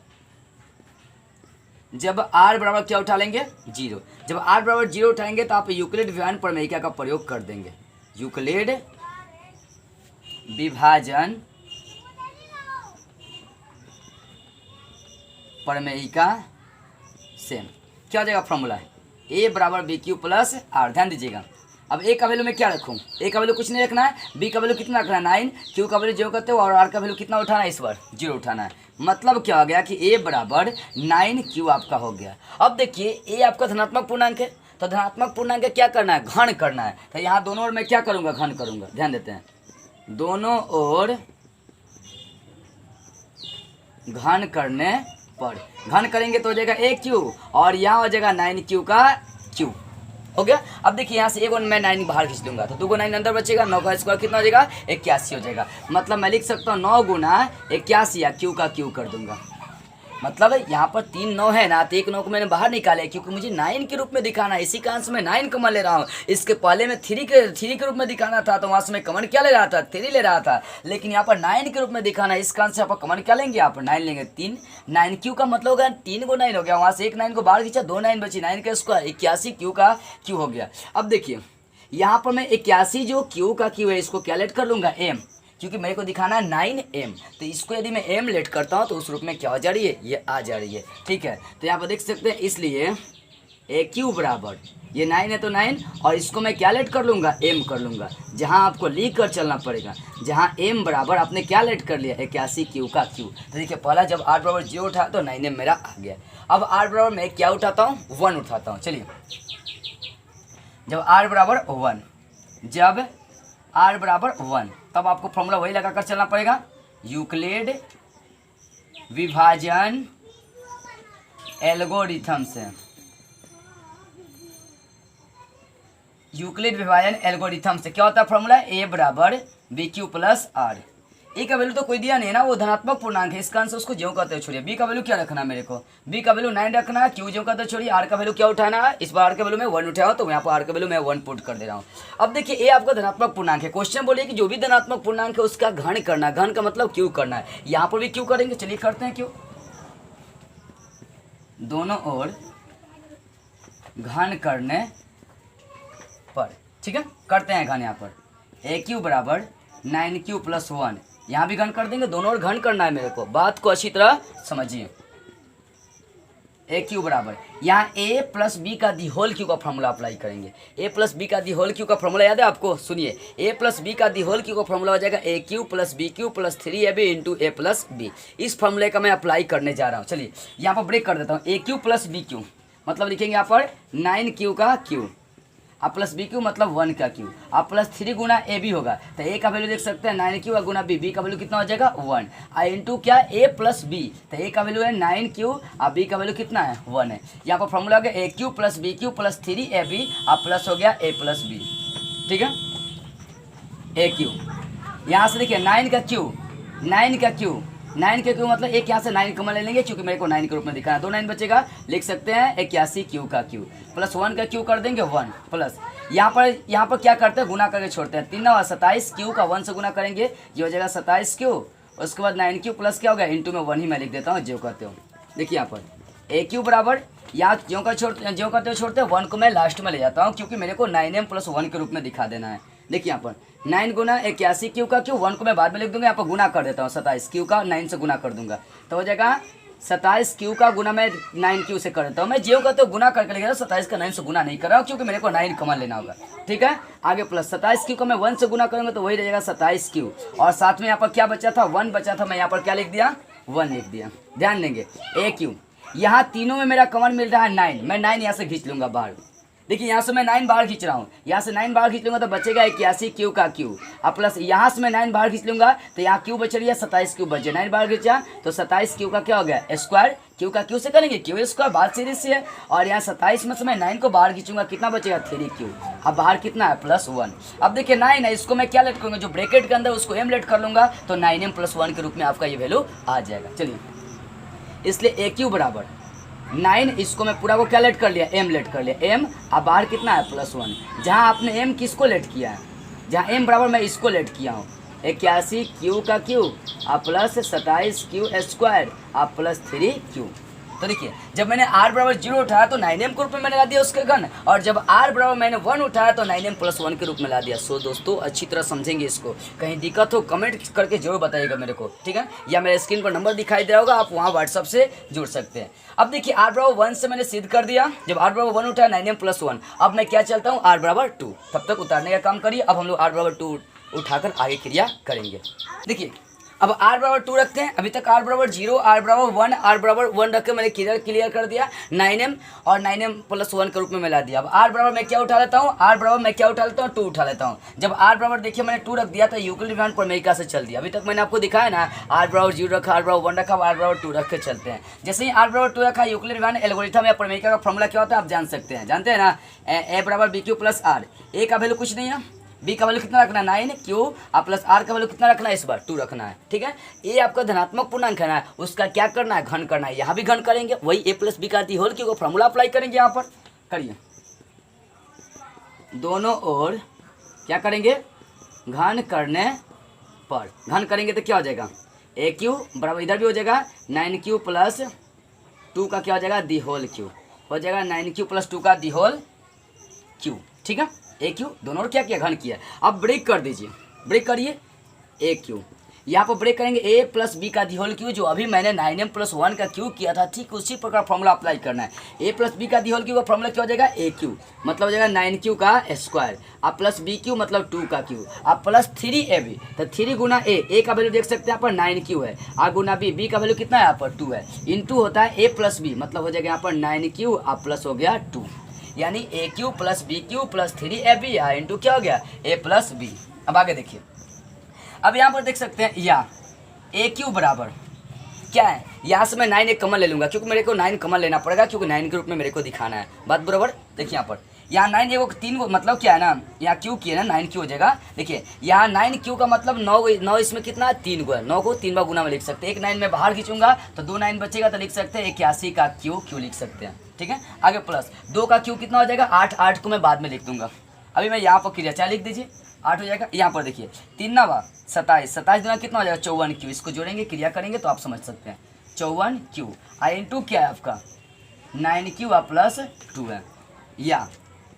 r बराबर क्या उठा लेंगे, 0। जब r बराबर 0 उठाएंगे तो आप यूक्लिड विभाजन प्रमेयिका का प्रयोग कर देंगे। यूक्लिड विभाजन प्रमेयिका से क्या हो जाएगा फॉर्मूला, a बराबर bq + r। ध्यान दीजिएगा, अब ए का वैल्यू में क्या रखूँ, ए का वैल्यू कुछ नहीं रखना है, बी का वैल्यू कितना रखना है 9, क्यू का वैल्यू 0 करते हो और आर का वैल्यू कितना उठाना है, इस बार 0 उठाना है। मतलब क्या हो गया कि ए बराबर 9 क्यू आपका हो गया। अब देखिए ए आपका धनात्मक पूर्णांक है, तो धनात्मक पूर्णांक क्या करना है, घन करना है। तो यहाँ दोनों ओर मैं क्या करूँगा, घन करूँगा। ध्यान देते हैं, दोनों ओर घन करने पर, घन करेंगे तो हो जाएगा ए क्यू और यहाँ हो जाएगा 9 क्यू का क्यू, हो गया। अब देखिए यहाँ से एक मैं 9 बाहर खींच लूँगा तो 2 9 अंदर बचेगा, 9 का स्क्वायर कितना हो जाएगा 81 हो जाएगा। मतलब मैं लिख सकता हूँ 9 गुना 81 या क्यू का क्यू कर दूंगा। मतलब यहाँ पर 3 9 है ना, तो एक 9 को मैंने बाहर निकाला है क्योंकि मुझे 9 के रूप में दिखाना है, इसी कारण से मैं 9 कॉमन ले रहा हूँ। इसके पहले में 3 के रूप में दिखाना था तो वहाँ से मैं कॉमन क्या ले रहा था, 3 ले रहा था, लेकिन यहाँ पर 9 के रूप में दिखाना है, इस कारण से यहाँ पर कॉमन क्या लेंगे, यहाँ पर 9 लेंगे। 3 9 क्यू का मतलब होगा 3 को 9 हो गया, वहाँ से एक 9 को बाहर खींचा, 2 9 बची, 9 का स्क्वायर 81 क्यू का क्यू हो गया। अब देखिए यहाँ पर मैं 81 जो क्यू का क्यू है इसको क्या लेट कर लूँगा एम, क्योंकि मेरे को दिखाना है 9m, तो इसको यदि मैं m लेट करता हूँ तो उस रूप में क्या हो जा रही है, ये आ जा रही है। ठीक है, तो यहाँ पर देख सकते हैं, इसलिए ए क्यू बराबर ये 9 है तो 9 और इसको मैं क्या लेट कर लूँगा, m कर लूँगा। जहाँ आपको लिख कर चलना पड़ेगा, जहाँ m बराबर आपने क्या लेट कर लिया 81 क्यू का क्यू। तो देखिए पहला जब r बराबर 0 उठा तो 9m मेरा आ गया। अब r बराबर मैं क्या उठाता हूँ, 1 उठाता हूँ। चलिए जब r बराबर 1, जब r बराबर 1 तब आपको फॉर्मूला वही लगाकर चलना पड़ेगा, यूक्लिड विभाजन एल्गोरिथम से। यूक्लिड विभाजन एल्गोरिथम से क्या होता है फॉर्मूला, ए बराबर बी क्यू प्लस आर। ए का वैल्यू तो कोई दिया नहीं ना, वो धनात्मक पूर्णांक है, इस कारण से उसको ज्यों कहते हो छोड़िए। बी का वैल्यू क्या रखना है मेरे को, बी का वैल्यू 9 रखना है, क्यू ज्यों कहते हो छोड़िए। आर का वैल्यू क्या उठाना है, इस बार आर का वैल्यू मैं 1 उठाया तो यहाँ पर आर का वैल्यू मैं 1 पुट कर दे रहा हूँ। अब देखिए ए आपका धनात्मक पूर्णांक है, क्वेश्चन बोलिए कि जो भी धनात्मक पूर्णांक है उसका घन करना है, घन का मतलब क्यू करना है। यहाँ पर भी क्यू करेंगे, चलिए करते हैं क्यू, दोनों ओर घन करने पर। ठीक है, करते हैं घन। यहाँ पर ए क्यू बराबर 9 क्यू प्लस 1, यहाँ भी घन कर देंगे, दोनों ओर घन करना है मेरे को, बात को अच्छी तरह समझिए। ए क्यू बराबर यहाँ ए प्लस बी का दी होल क्यू का फॉर्मूला अप्लाई करेंगे। ए प्लस बी का दी होल क्यू का फॉर्मूला याद है आपको, सुनिए। ए प्लस बी का दी होल क्यू का फॉर्मूला हो जाएगा A cube plus B Q plus 3ab into A plus B. इस फॉर्मूले का मैं अप्लाई करने जा रहा हूँ। चलिए यहाँ पर ब्रेक कर देता हूँ, ए क्यू प्लस बी क्यू मतलब लिखेंगे यहाँ पर 9 क्यू का क्यू, आप प्लस बी क्यू मतलब 1 का क्यू, आप प्लस 3 गुना ए बी होगा, तो ए का वैल्यू देख सकते हैं 9 क्यू गुना बी, बी का वैल्यू कितना हो जाएगा 1 आई इंटू क्या ए प्लस बी, तो ए का वैल्यू है 9 क्यू और बी का वैल्यू कितना है 1 है। यहाँ पर फॉर्मूला हो गया A cube plus B Q plus 3ab और प्लस हो गया ए प्लस बी। ठीक है, ए क्यू यहाँ से देखिए 9 का क्यू, 9 का क्यू, 9 के क्यू मतलब एक यहाँ से 9 कॉमन ले लेंगे क्योंकि मेरे को 9 के रूप में दिखाना है, 2 9 बचेगा, लिख सकते हैं 81 क्यू का क्यू प्लस 1 का क्यू कर देंगे 1 प्लस यहाँ पर क्या करते हैं, गुना करके छोड़ते हैं, 3 9 27 क्यू का 1 से गुना करेंगे, ये हो जाएगा 27 क्यू, उसके बाद 9 क्यू प्लस क्या हो गया इंटू में 1 ही मैं लिख देता हूँ जो कहते हो। देखिए यहाँ पर ए क्यू बराबर यहाँ ज्यों करते हो छोड़ते हैं 1 को मैं लास्ट में ले जाता हूँ क्योंकि मेरे को 9m प्लस 1 के रूप में दिखा देना है। देखिए यहाँ पर 9 गुना 81 क्यू का क्यू, 1 को मैं बाद में लिख दूंगा, यहाँ पर गुना कर देता हूँ 27 क्यू का 9 से गुना कर दूंगा, तो हो जाएगा 27 क्यू का गुना मैं 9 क्यू से कर देता हूँ। मैं जो कहते हो गुना करके लिखा 27 का 9 से गुना नहीं कर रहा हूँ क्योंकि मेरे को 9 कॉमन लेना होगा। ठीक है, आगे प्लस 27 क्यू का मैं 1 से गुना करूँगा तो वही रहेगा 27 क्यू और साथ में यहाँ पर क्या बचा था 1 बचा था, मैं यहाँ पर क्या लिख दिया 1 लिख दिया। ध्यान देंगे ए क्यू यहाँ तीनों में मेरा कॉमन मिल रहा है 9, मैं 9 यहाँ से खींच लूँगा बाहर। देखिए यहाँ से मैं 9 बाहर खींच रहा हूँ, यहाँ से 9 बाहर खींच लूँगा तो बचेगा 81 क्यू का क्यू और प्लस यहाँ से मैं 9 बाहर खींच लूँगा तो यहाँ क्यू बच रही है 27 क्यू बचे, 9 बाहर खींचा तो 27 क्यू का क्या हो गया स्क्वायर, क्यू का क्यू से करेंगे क्यू स्क्वायर, बात सीरीज से है। और यहाँ 27 में से मैं 9 को बाहर खींचूंगा, कितना बचेगा 3 क्यू, अब बाहर कितना है प्लस 1। अब देखिए 9 है, इसको मैं क्या लेट करूँगा, जो ब्रैकेट के अंदर उसको m लेट कर लूँगा तो 9m प्लस 1 के रूप में आपका ये वैल्यू आ जाएगा। चलिए इसलिए ए क्यू बराबर 9, इसको मैं पूरा को क्या लेट कर लिया m लेट कर लिया m, अब बाहर कितना है प्लस 1, जहाँ आपने m किसको लेट किया है, जहाँ m बराबर मैं इसको लेट किया हूँ 81 क्यू का क्यू आप प्लस 27 क्यू स्क्वायर आप प्लस 3 क्यू। तो देखिए जब मैंने r बराबर 0 उठाया तो 9m के रूप में मैंने ला दिया उसके घन, और जब r बराबर मैंने 1 उठाया तो 9m + 1 के रूप में ला दिया। सो दोस्तों अच्छी तरह समझेंगे इसको, कहीं दिक्कत हो कमेंट करके जरूर बताइएगा मेरे को, ठीक है, या मेरे स्क्रीन पर नंबर दिखाई दे रहा होगा, आप वहाँ व्हाट्सअप से जुड़ सकते हैं। अब देखिए r बराबर 1 से मैंने सिद्ध कर दिया, जब r बराबर 1 उठाया 9m + 1, अब मैं क्या चलता हूँ r बराबर 2, तब तक उतारने का काम करिए। अब हम लोग r बराबर 2 उठाकर आगे क्रिया करेंगे। देखिए अब r बराबर 2 रखते हैं, अभी तक r बराबर 0, r बराबर 1, r बराबर 1 रख के मैंने क्लियर कर दिया 9m और 9m + 1 के रूप में मिला दिया। अब r बराबर मैं क्या उठा लेता हूँ, r बराबर मैं क्या उठा लेता हूँ, 2 उठा लेता हूँ। जब r बराबर देखिए मैंने 2 रख दिया तो यूक्लिड डिवाइन प्रमेयिका से चल दिया। अभी तक मैंने आपको दिखाया ना, r बराबर 0 रखा, r बराबर 1 रखा, r बराबर 2 रख के चलते हैं। जैसे ही r बराबर 2 रखा, यूक्लिड डिवाइन एल्गोरिथम या प्रमेयिका का फॉर्मूला क्या होता है आप जान सकते हैं, जानते हैं ना, a बराबर bq + r। a का वैल्यू कुछ नहीं है, b का वैल्यू कितना रखना है 9, q प्लस r का वैल्यू कितना रखना है, इस बार 2 रखना है, ठीक है। a आपका धनात्मक पूर्णांक है ना, उसका क्या करना है, घन करना है। यहाँ भी घन करेंगे, वही a + b का होल क्यू का फॉर्मूला अप्लाई करेंगे। यहाँ पर करिए, दोनों ओर क्या करेंगे, घन करने पर, घन करेंगे तो क्या हो जाएगा, aq बराबर इधर भी हो जाएगा 9q + 2 का क्या हो जाएगा, दी होल क्यू हो जाएगा 9q + 2 का दी होल क्यू, ठीक है। ए क्यू दोनों और क्या किया, घन किया। अब ब्रेक कर दीजिए, ब्रेक करिए, ए क्यू यहाँ पर ब्रेक करेंगे, a + b का दी होल क्यू, जो अभी मैंने 9m + 1 का क्यू किया था, ठीक उसी प्रकार फॉर्मूला अप्लाई करना है। a + b का दी होल क्यू का फॉर्मूला क्या हो जाएगा, ए क्यू मतलब हो जाएगा 9q का स्क्वायर, अब प्लस bq मतलब 2 का क्यू, अब प्लस 3ab, तो 3 गुना a का वैल्यू देख सकते हैं यहाँ पर 9q है, और गुना b का वैल्यू कितना है यहाँ पर 2 है, इंटू होता है a + b, मतलब हो जाएगा यहाँ पर 9q और प्लस हो गया 2, यानी aq + bq + 3ab इंटू क्या हो गया, a + b। अब आगे देखिए, अब यहाँ पर देख सकते हैं या aq बराबर क्या है, यहाँ से मैं 9 एक कमन ले लूँगा, क्योंकि मेरे को 9 कमन लेना पड़ेगा, क्योंकि 9 के रूप में मेरे को दिखाना है, बात बराबर। देखिए यहाँ पर यहाँ 9 एगो 3 मतलब क्या है ना, यहाँ क्यू किए ना 9q हो जाएगा। देखिए यहाँ 9q का मतलब 9 इसमें कितना है, 3 गो है, 9 को 3 बार गुना में लिख सकते हैं। एक 9 में बाहर खींचूंगा तो 2 9 बचेगा, तो लिख सकते हैं 81 का क्यू लिख सकते हैं, ठीक है। आगे प्लस 2 का क्यू कितना हो जाएगा, 8 को मैं बाद में लिख दूंगा, अभी मैं यहाँ पर क्रिया चाहे लिख दीजिए 8 हो जाएगा। यहाँ पर देखिए 3 9 27 दुना कितना हो जाएगा 54q, इसको जोड़ेंगे क्रिया करेंगे तो आप समझ सकते हैं 54q आई इंटू क्या है आपका 9q प्लस 2 है। या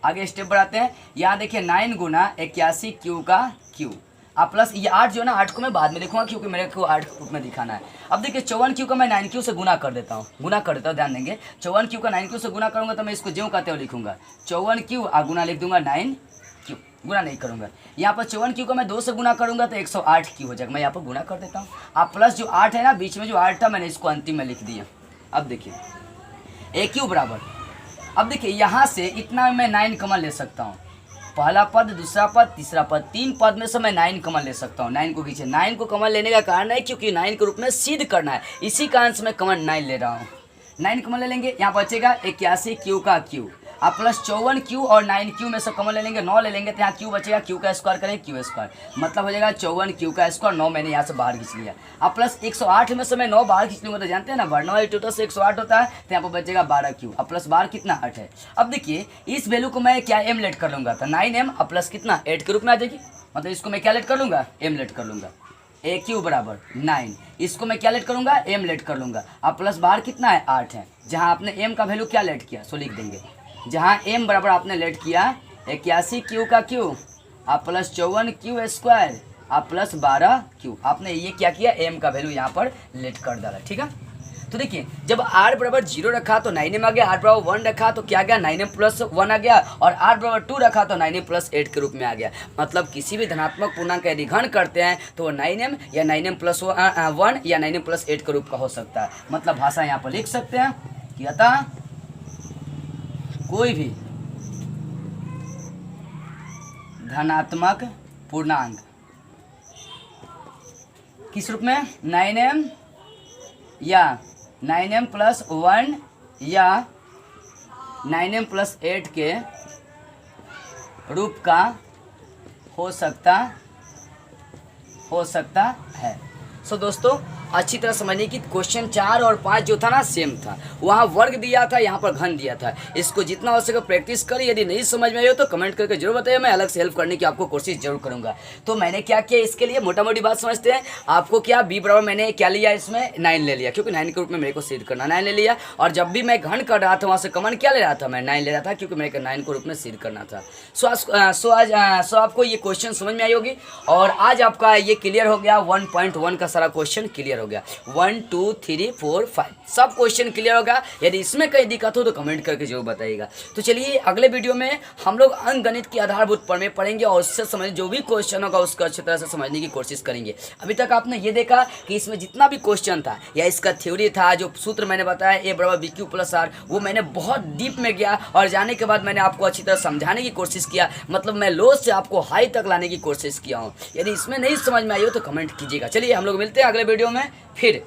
आगे स्टेप बढ़ाते हैं, यहाँ देखिए 9 गुना 81q का क्यू, आप प्लस ये 8 जो है ना 8 को मैं बाद में लिखूंगा, क्योंकि मेरे को 8 रूप में दिखाना है। अब देखिए 54q का मैं 9q से गुना कर देता हूँ, ध्यान देंगे 54q का 9q से गुना करूँगा तो मैं इसको ज्यों कहते हुए लिखूंगा 54q और गुना लिख दूंगा 9q, गुना नहीं करूँगा। यहाँ पर 54q को मैं 2 से गुना करूँगा तो 108q हो जाएगा, मैं यहाँ पर गुना कर देता हूँ। आप प्लस जो 8 है ना, बीच में जो 8 था मैंने इसको अंतिम में लिख दिया। अब देखिए aq बराबर, अब देखिए यहाँ से इतना मैं 9 कमन ले सकता हूँ, पहला पद, दूसरा पद, तीसरा पद, 3 पद में से मैं 9 कमन ले सकता हूँ। 9 को खींचे, 9 को कमन लेने का कारण है क्योंकि 9 के रूप में सिद्ध करना है, इसी कारण से मैं कमन 9 ले रहा हूँ। 9 कमन ले लेंगे, यहाँ बचेगा 81q का क्यू, अब प्लस 54q और 9q में से कमन ले लेंगे, 9 ले लेंगे तो यहाँ q बचेगा, q का स्क्वायर करेंगे q स्क्वायर, मतलब हो जाएगा 54q का स्क्वायर, 9 मैंने यहाँ से बाहर खींच लिया। अब प्लस 108 में से मैं 9 बाहर खींच लूँगा तो जानते हैं ना वर्णों वाली टोटल से 108 होता है, तो यहाँ पर बचेगा 12q, अब प्लस 12 कितना 8 है। अब देखिए इस वैल्यू को मैं क्या m लेट कर लूँगा, तो 9m अब प्लस कितना 8 के रूप में आ जाएगी, मतलब इसको मैं क्या लेट कर लूँगा, m लेट कर लूँगा। aq बराबर 9, इसको मैं क्या लेट करूँगा, m लेट कर लूँगा। अब प्लस बाहर कितना है 8 है, जहाँ आपने m का वैल्यू क्या लेट किया सो लिख देंगे, जहाँ m बराबर आपने लेट किया 81q का q आप प्लस 54q स्क्वायर आप प्लस 12q, आपने ये क्या किया m का वैल्यू यहाँ पर लेट कर डाला, ठीक है। तो देखिए जब r बराबर 0 रखा तो 9m आ गया, r बराबर 1 रखा तो क्या गया 9m + 1 आ गया, और r बराबर 2 रखा तो 9m + 8 के रूप में आ गया। मतलब किसी भी धनात्मक पूर्णांक यदि घन करते हैं तो वो 9m या 9m + 1 या 9m + 8 के रूप का हो सकता है। मतलब भाषा यहाँ पर लिख सकते हैं कि अतः कोई भी धनात्मक पूर्णांक किस रूप में 9m या 9m + 1 या 9m + 8 के रूप का हो सकता है। सो दोस्तों अच्छी तरह समझने की। क्वेश्चन 4 और 5 जो था ना सेम था, वहाँ वर्ग दिया था, यहाँ पर घन दिया था। इसको जितना हो सके प्रैक्टिस करें। यदि नहीं समझ में आई हो तो कमेंट करके जरूर बताइए, मैं अलग से हेल्प करने की आपको कोशिश जरूर करूंगा। तो मैंने क्या किया इसके लिए, मोटा मोटी बात समझते हैं। आपको क्या b बराबर मैंने क्या लिया, इसमें 9 ले लिया, क्योंकि 9 के रूप में मेरे को सिद्ध करना, 9 ले लिया। और जब भी मैं घन कर रहा था वहाँ से कॉमन क्या ले रहा था, मैं 9 ले रहा था, क्योंकि मेरे को 9 के रूप में सिद्ध करना था। सो आपको ये क्वेश्चन समझ में आई होगी। और आज आपका ये क्लियर हो गया, 1.1 का सारा क्वेश्चन क्लियर हो गया। 1 2 3 4 5 सब क्वेश्चन क्लियर होगा। यदि इसमें कहीं दिक्कत हो तो कमेंट करके जरूर बताइएगा। तो चलिए अगले वीडियो में हम लोग अंकगणित की आधारभूत प्रमेय पढ़ेंगे और उससे समझ जो भी क्वेश्चन होगा उसको अच्छी तरह से समझने की कोशिश करेंगे। अभी तक आपने ये देखा कि इसमें जितना भी क्वेश्चन था या इसका थ्योरी था, जो सूत्र मैंने बताया ए बराबर बी क्यू प्लस आर, वो मैंने बहुत डीप में गया और जाने के बाद मैंने आपको अच्छी तरह समझाने की कोशिश किया। मतलब मैं लो से आपको हाई तक लाने की कोशिश किया हूँ। यदि इसमें नहीं समझ में आई हो तो कमेंट कीजिएगा। चलिए हम लोग मिलते हैं अगले वीडियो में फिर।